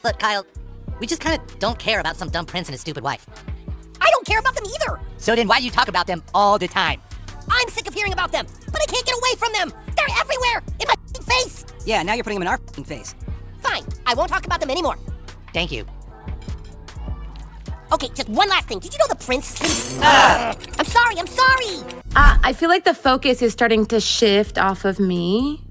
Look, Kyle, we just kind of don't care about some dumb prince and his stupid wife. I don't care about them either. So then why do you talk about them all the time? I'm sick of hearing about them, but I can't get away from them. They're everywhere, in my face. Yeah, now you're putting them in our face. Fine, I won't talk about them anymore. Thank you. Okay, just one last thing. Did you know the prince? I'm sorry. I feel like the focus is starting to shift off of me.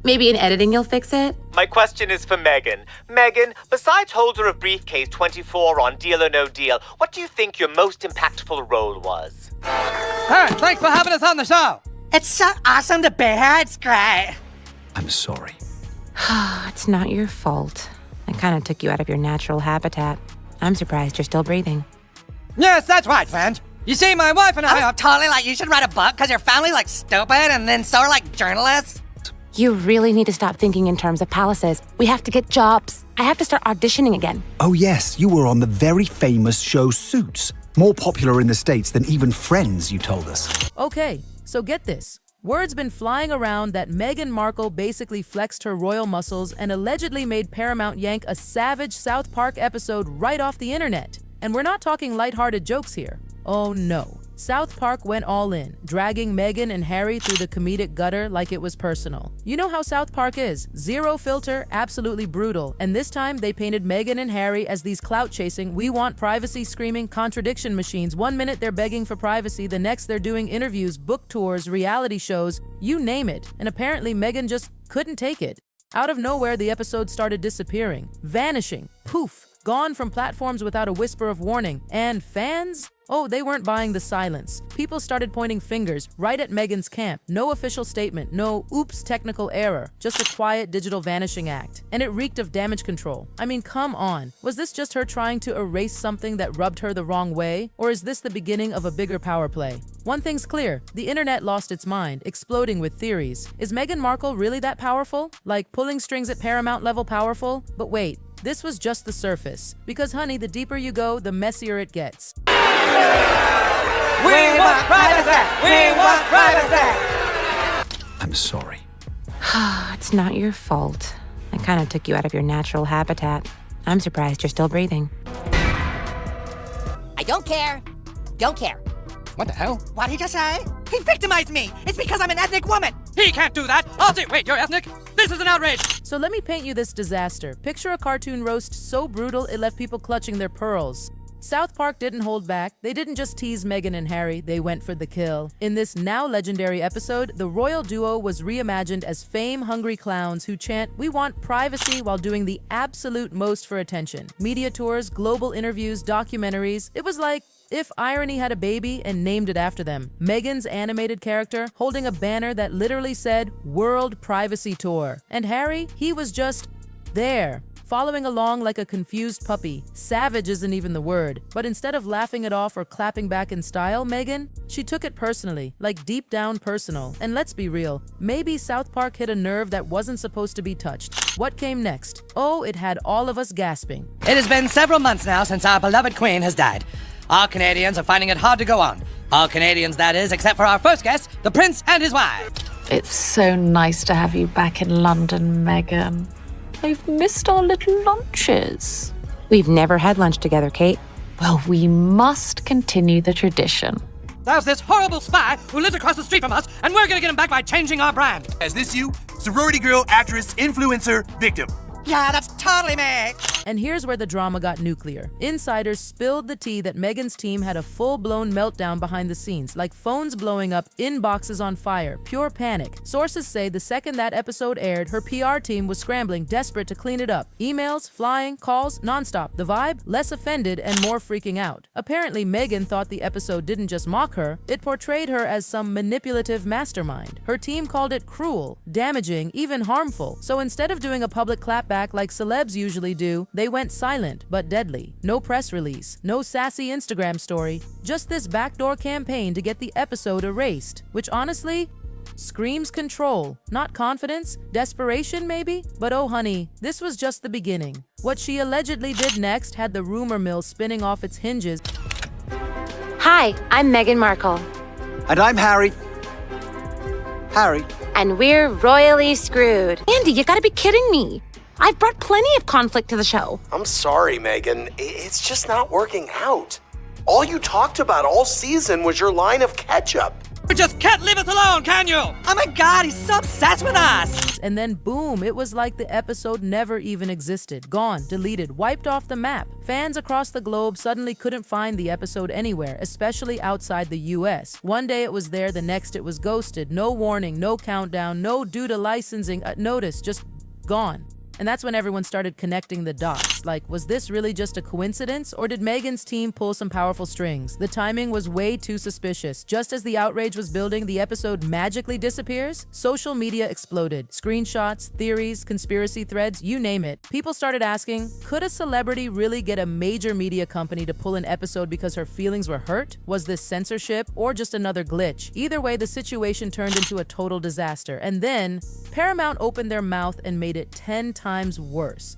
Maybe in editing you'll fix it. My question is for Meghan. Meghan, besides holder of briefcase 24 on Deal or No Deal, what do you think your most impactful role was? Hey, thanks for having us on the show. It's so awesome to be here. It's great. I'm sorry. It's not your fault. I kind of took you out of your natural habitat. I'm surprised you're still breathing. Yes, that's right, friend. You see, my wife and I was totally like, you should write a book because your family's like stupid and then so are like journalists. You really need to stop thinking in terms of palaces. We have to get jobs. I have to start auditioning again. Oh yes, you were on the very famous show Suits. More popular in the States than even Friends, you told us. Okay, so get this. Word's been flying around that Meghan Markle basically flexed her royal muscles and allegedly made Paramount yank a savage South Park episode right off the internet. And we're not talking lighthearted jokes here. Oh no. South Park went all in, dragging Meghan and Harry through the comedic gutter like it was personal. You know how South Park is. Zero filter, absolutely brutal. And this time they painted Meghan and Harry as these clout-chasing, we want privacy screaming contradiction machines. One minute they're begging for privacy, the next they're doing interviews, book tours, reality shows, you name it. And apparently Meghan just couldn't take it. Out of nowhere, the episode started disappearing, vanishing, poof, gone from platforms without a whisper of warning. And fans? Oh, they weren't buying the silence. People started pointing fingers right at Meghan's camp. No official statement, no oops technical error, just a quiet digital vanishing act. And it reeked of damage control. I mean, come on. Was this just her trying to erase something that rubbed her the wrong way? Or is this the beginning of a bigger power play? One thing's clear, the internet lost its mind, exploding with theories. Is Meghan Markle really that powerful? Like pulling strings at Paramount level powerful? But wait. This was just the surface. Because honey, the deeper you go, the messier it gets. We want privacy! We want privacy! I'm sorry. It's not your fault. I kind of took you out of your natural habitat. I'm surprised you're still breathing. I don't care. Don't care. What the hell? What did he just say? He victimized me. It's because I'm an ethnic woman. He can't do that. I'll see. Wait, you're ethnic? This is an outrage. So let me paint you this disaster. Picture a cartoon roast so brutal it left people clutching their pearls. South Park didn't hold back. They didn't just tease Meghan and Harry, they went for the kill. In this now legendary episode, the royal duo was reimagined as fame-hungry clowns who chant, "We want privacy," while doing the absolute most for attention. Media tours, global interviews, documentaries. It was like if irony had a baby and named it after them. Meghan's animated character holding a banner that literally said, "World Privacy Tour." And Harry, he was just there, following along like a confused puppy. Savage isn't even the word. But instead of laughing it off or clapping back in style, Meghan, she took it personally, like deep down personal. And let's be real, maybe South Park hit a nerve that wasn't supposed to be touched. What came next? Oh, it had all of us gasping. It has been several months now since our beloved Queen has died. All Canadians are finding it hard to go on. All Canadians, that is, except for our first guest, the Prince and his wife. It's so nice to have you back in London, Meghan. I've missed our little lunches. We've never had lunch together, Kate. Well, we must continue the tradition. There's this horrible spy who lives across the street from us, and we're gonna get him back by changing our brand. Is this you? Sorority girl, actress, influencer, victim. Yeah, that's totally me. And here's where the drama got nuclear. Insiders spilled the tea that Meghan's team had a full-blown meltdown behind the scenes, like phones blowing up, inboxes on fire, pure panic. Sources say the second that episode aired, her PR team was scrambling, desperate to clean it up. Emails, flying, calls, nonstop. The vibe? Less offended and more freaking out. Apparently, Meghan thought the episode didn't just mock her, it portrayed her as some manipulative mastermind. Her team called it cruel, damaging, even harmful. So instead of doing a public clapback like celebs usually do, they went silent but deadly. No press release, no sassy Instagram story, just this backdoor campaign to get the episode erased, which honestly screams control, not confidence, desperation maybe? But oh honey, this was just the beginning. What she allegedly did next had the rumor mill spinning off its hinges. Hi, I'm Meghan Markle. And I'm Harry. Harry. And we're royally screwed. Andy, you gotta be kidding me. I've brought plenty of conflict to the show. I'm sorry, Meghan. It's just not working out. All you talked about all season was your line of ketchup. You just can't leave us alone, can you? Oh my god, he's so obsessed with us! And then boom, it was like the episode never even existed. Gone, deleted, wiped off the map. Fans across the globe suddenly couldn't find the episode anywhere, especially outside the US. One day it was there, the next it was ghosted. No warning, no countdown, no due to licensing notice, just gone. And that's when everyone started connecting the dots. Like, was this really just a coincidence, or did Meghan's team pull some powerful strings? The timing was way too suspicious. Just as the outrage was building, the episode magically disappears. Social media exploded. Screenshots, theories, conspiracy threads, you name it. People started asking, could a celebrity really get a major media company to pull an episode because her feelings were hurt? Was this censorship or just another glitch? Either way, the situation turned into a total disaster. And then Paramount opened their mouth and made it 10 times worse.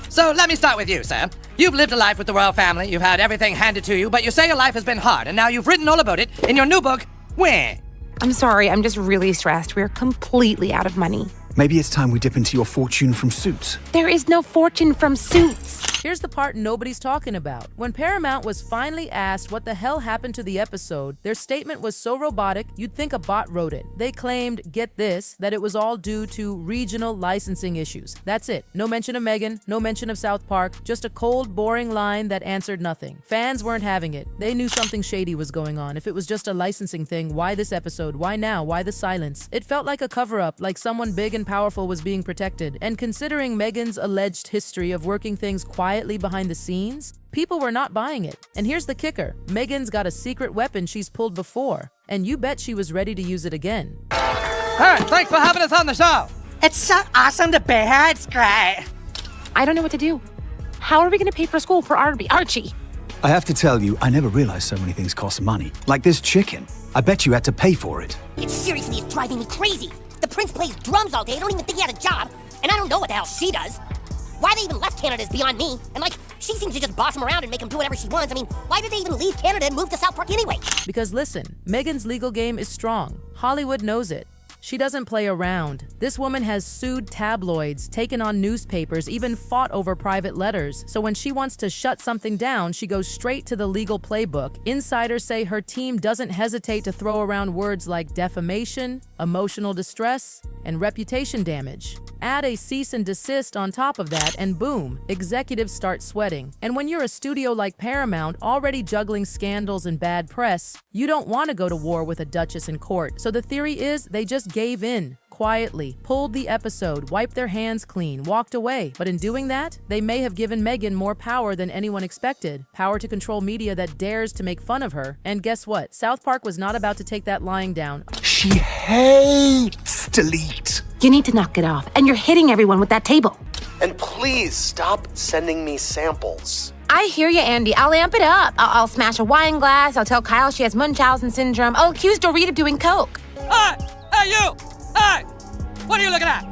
So let me start with you, Sam. You've lived a life with the royal family, you've had everything handed to you, but you say your life has been hard, and now you've written all about it in your new book, Where? I'm sorry, I'm just really stressed. We're completely out of money. Maybe it's time we dip into your fortune from Suits. There is no fortune from Suits. Here's the part nobody's talking about. When Paramount was finally asked what the hell happened to the episode, their statement was so robotic, you'd think a bot wrote it. They claimed, get this, that it was all due to regional licensing issues. That's it. No mention of Meghan, no mention of South Park, just a cold, boring line that answered nothing. Fans weren't having it. They knew something shady was going on. If it was just a licensing thing, why this episode? Why now? Why the silence? It felt like a cover-up, like someone big and powerful was being protected. And considering Meghan's alleged history of working things quietly behind the scenes, people were not buying it. And here's the kicker. Meghan's got a secret weapon she's pulled before, and you bet she was ready to use it again. Hey, thanks for having us on the show. It's so awesome to be here, it's great. I don't know what to do. How are we going to pay for school for Archie? I have to tell you, I never realized so many things cost money. Like this chicken. I bet you had to pay for it. It seriously is driving me crazy. The prince plays drums all day. I don't even think he has a job. And I don't know what the hell she does. Why they even left Canada is beyond me. And she seems to just boss him around and make him do whatever she wants. I mean, why did they even leave Canada and move to South Park anyway? Because listen, Meghan's legal game is strong. Hollywood knows it. She doesn't play around. This woman has sued tabloids, taken on newspapers, even fought over private letters. So when she wants to shut something down, she goes straight to the legal playbook. Insiders say her team doesn't hesitate to throw around words like defamation, emotional distress, and reputation damage. Add a cease and desist on top of that, and boom, executives start sweating. And when you're a studio like Paramount, already juggling scandals and bad press, you don't want to go to war with a duchess in court. So the theory is they just gave in, quietly, pulled the episode, wiped their hands clean, walked away. But in doing that, they may have given Meghan more power than anyone expected. Power to control media that dares to make fun of her. And guess what? South Park was not about to take that lying down. She hates delete. You need to knock it off, and you're hitting everyone with that table. And please stop sending me samples. I hear you, Andy. I'll amp it up. I'll smash a wine glass. I'll tell Kyle she has Munchausen syndrome. I'll accuse Dorit of doing coke. Hey! Hey, you! Hey! What are you looking at?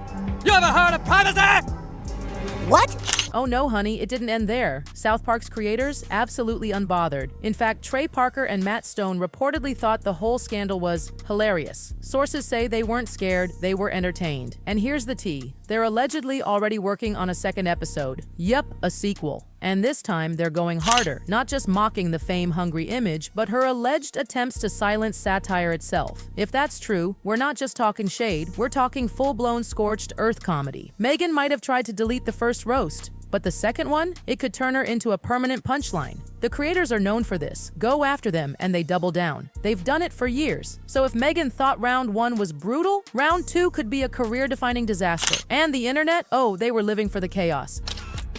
You ever heard of privacy? What? Oh no, honey, it didn't end there. South Park's creators, absolutely unbothered. In fact, Trey Parker and Matt Stone reportedly thought the whole scandal was hilarious. Sources say they weren't scared, they were entertained. And here's the tea. They're allegedly already working on a second episode. Yup, a sequel. And this time, they're going harder, not just mocking the fame-hungry image, but her alleged attempts to silence satire itself. If that's true, we're not just talking shade, we're talking full-blown scorched earth comedy. Meghan might have tried to delete the first roast, but the second one, it could turn her into a permanent punchline. The creators are known for this. Go after them, and they double down. They've done it for years. So if Meghan thought round one was brutal, round two could be a career-defining disaster. And the internet, oh, they were living for the chaos.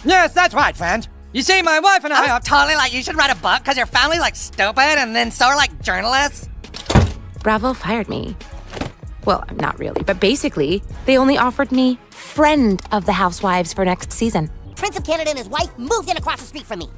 Yes, that's right, friend. You see, my wife and I I was totally like, you should write a book because your family's like stupid and then so are like journalists. Bravo fired me. Well, not really, but basically, they only offered me friend of the housewives for next season. Prince of Canada and his wife moved in across the street from me.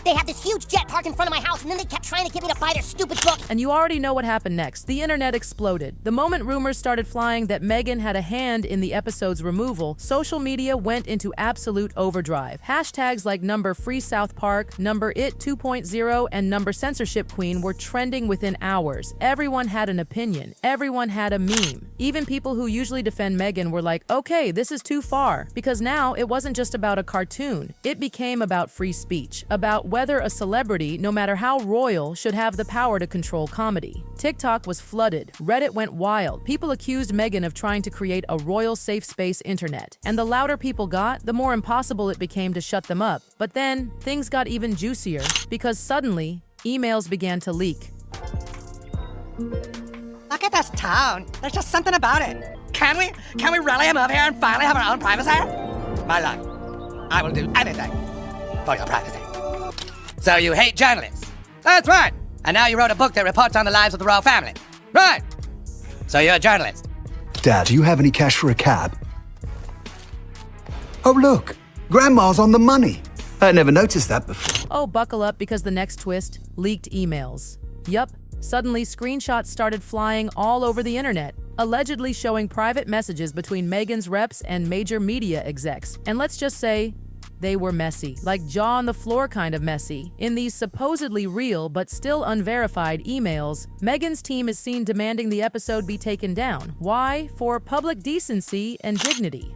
They had this huge jet parked in front of my house, and then they kept trying to get me to buy their stupid book. And you already know what happened next. The internet exploded. The moment rumors started flying that Meghan had a hand in the episode's removal, social media went into absolute overdrive. Hashtags like #FreeSouthPark, #It 2.0, and #CensorshipQueen were trending within hours. Everyone had an opinion. Everyone had a meme. Even people who usually defend Meghan were like, okay, this is too far. Because now it wasn't just about a cartoon. It became about free speech, about whether a celebrity, no matter how royal, should have the power to control comedy. TikTok was flooded. Reddit went wild. People accused Meghan of trying to create a royal safe space internet. And the louder people got, the more impossible it became to shut them up. But then, things got even juicier, because suddenly, emails began to leak. Look at this town. There's just something about it. Can we really move here and finally have our own privacy? My life. I will do anything for your privacy. So you hate journalists? That's right. And now you wrote a book that reports on the lives of the royal family. Right. So you're a journalist. Dad, do you have any cash for a cab? Oh, look. Grandma's on the money. I had never noticed that before. Oh, buckle up, because the next twist, leaked emails. Yup. Suddenly, screenshots started flying all over the internet, allegedly showing private messages between Meghan's reps and major media execs. And let's just say, they were messy, like jaw-on-the-floor kind of messy. In these supposedly real but still unverified emails, Meghan's team is seen demanding the episode be taken down. Why? For public decency and dignity.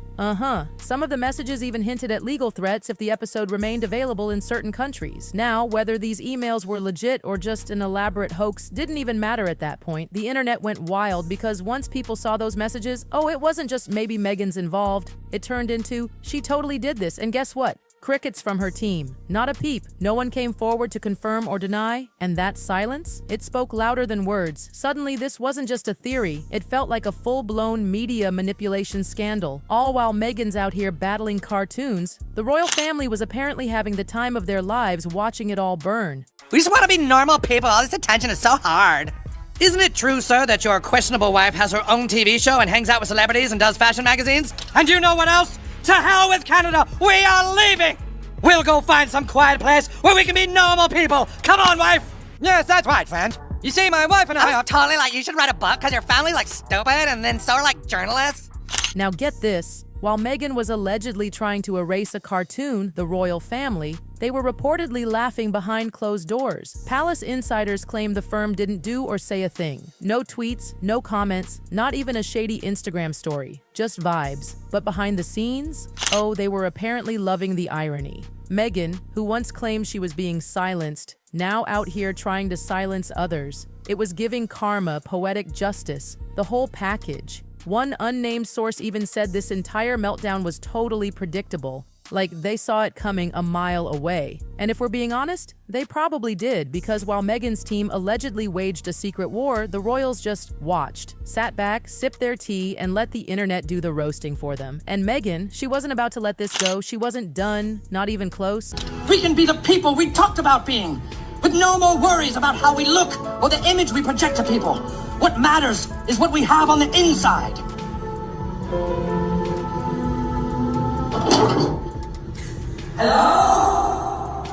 Some of the messages even hinted at legal threats if the episode remained available in certain countries. Now, whether these emails were legit or just an elaborate hoax didn't even matter at that point. The internet went wild because once people saw those messages, oh, it wasn't just maybe Meghan's involved. It turned into, she totally did this, and guess what? Crickets from her team. Not a peep. No one came forward to confirm or deny, and that silence? It spoke louder than words. Suddenly, this wasn't just a theory. It felt like a full-blown media manipulation scandal. All while Meghan's out here battling cartoons, the royal family was apparently having the time of their lives watching it all burn. We just want to be normal people. All this attention is so hard. Isn't it true, sir, that your questionable wife has her own TV show and hangs out with celebrities and does fashion magazines? And you know what else? To hell with Canada! We are leaving! We'll go find some quiet place where we can be normal people! Come on, wife! Yes, that's right, friend. You see, my wife and I I are... was totally like, you should write a book because your family's like stupid, and then so are like journalists. Now get this. While Meghan was allegedly trying to erase a cartoon, The Royal Family, they were reportedly laughing behind closed doors. Palace insiders claim the firm didn't do or say a thing. No tweets, no comments, not even a shady Instagram story. Just vibes. But behind the scenes, oh, they were apparently loving the irony. Meghan, who once claimed she was being silenced, now out here trying to silence others. It was giving karma, poetic justice, the whole package. One unnamed source even said this entire meltdown was totally predictable, like they saw it coming a mile away. And if we're being honest, they probably did, because while Meghan's team allegedly waged a secret war, the royals just watched, sat back, sipped their tea, and let the internet do the roasting for them. And Meghan, she wasn't about to let this go. She wasn't done, not even close. We can be the people we talked about being, with no more worries about how we look or the image we project to people. What matters is what we have on the inside. Hello?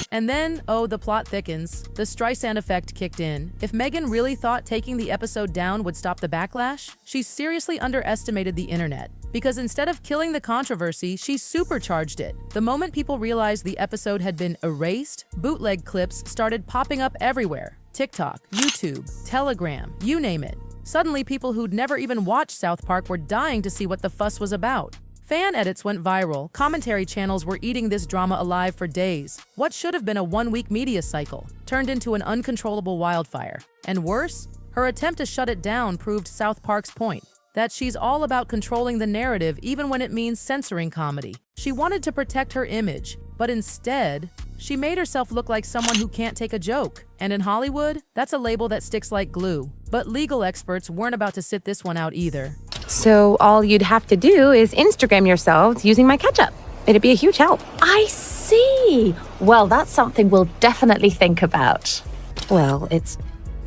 And then, oh, the plot thickens. The Streisand effect kicked in. If Meghan really thought taking the episode down would stop the backlash, she seriously underestimated the internet. Because instead of killing the controversy, she supercharged it. The moment people realized the episode had been erased, bootleg clips started popping up everywhere. TikTok, YouTube, Telegram, you name it. Suddenly, people who'd never even watched South Park were dying to see what the fuss was about. Fan edits went viral. Commentary channels were eating this drama alive for days. What should have been a one-week media cycle turned into an uncontrollable wildfire. And worse, her attempt to shut it down proved South Park's point, that she's all about controlling the narrative even when it means censoring comedy. She wanted to protect her image, but instead, she made herself look like someone who can't take a joke. And in Hollywood, that's a label that sticks like glue. But legal experts weren't about to sit this one out either. So all you'd have to do is Instagram yourselves using my ketchup. It'd be a huge help. I see. Well, that's something we'll definitely think about. Well, it's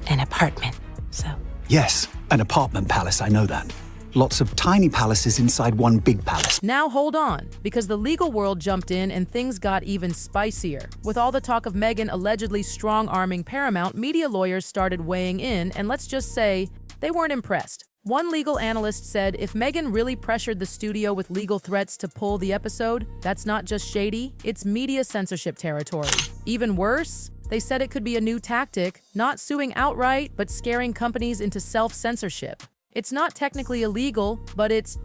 an apartment, so... Yes, an apartment palace, I know that. Lots of tiny palaces inside one big palace. Now hold on, because the legal world jumped in and things got even spicier. With all the talk of Meghan allegedly strong-arming Paramount, media lawyers started weighing in, and let's just say, they weren't impressed. One legal analyst said if Meghan really pressured the studio with legal threats to pull the episode, that's not just shady, it's media censorship territory. Even worse, they said it could be a new tactic, not suing outright, but scaring companies into self-censorship. It's not technically illegal, but it's,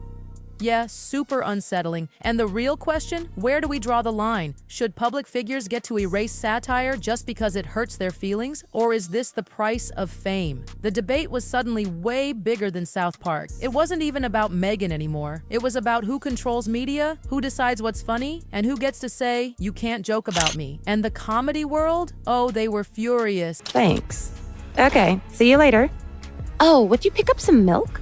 yeah, super unsettling. And the real question, where do we draw the line? Should public figures get to erase satire just because it hurts their feelings? Or is this the price of fame? The debate was suddenly way bigger than South Park. It wasn't even about Meghan anymore. It was about who controls media, who decides what's funny, and who gets to say, you can't joke about me. And the comedy world? Oh, they were furious. Thanks. Okay, see you later. Oh, would you pick up some milk?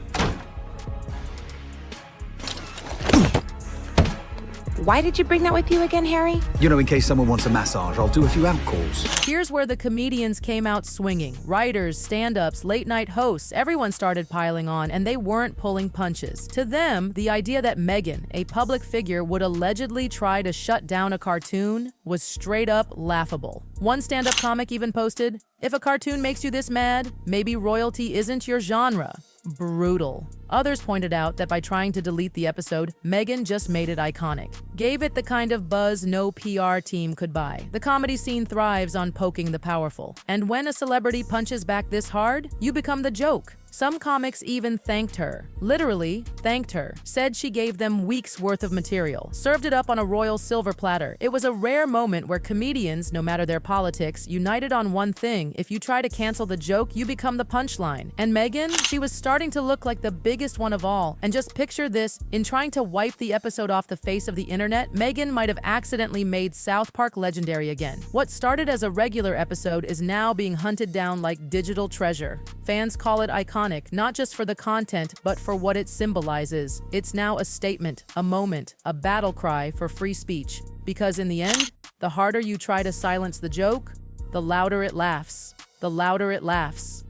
Why did you bring that with you again, Harry? You know, in case someone wants a massage, I'll do a few out calls. Here's where the comedians came out swinging. Writers, stand-ups, late-night hosts, everyone started piling on, and they weren't pulling punches. To them, the idea that Meghan, a public figure, would allegedly try to shut down a cartoon was straight up laughable. One stand-up comic even posted, "If a cartoon makes you this mad, maybe royalty isn't your genre." Brutal. Others pointed out that by trying to delete the episode, Meghan just made it iconic. Gave it the kind of buzz no PR team could buy. The comedy scene thrives on poking the powerful. And when a celebrity punches back this hard, you become the joke. Some comics even thanked her. Literally, thanked her. Said she gave them weeks' worth of material. Served it up on a royal silver platter. It was a rare moment where comedians, no matter their politics, united on one thing. If you try to cancel the joke, you become the punchline. And Meghan, she was starting to look like the biggest one of all. And just picture this, in trying to wipe the episode off the face of the internet, Meghan might have accidentally made South Park legendary again. What started as a regular episode is now being hunted down like digital treasure. Fans call it iconic, not just for the content, but for what it symbolizes. It's now a statement, a moment, a battle cry for free speech. Because in the end, the harder you try to silence the joke, the louder it laughs. The louder it laughs.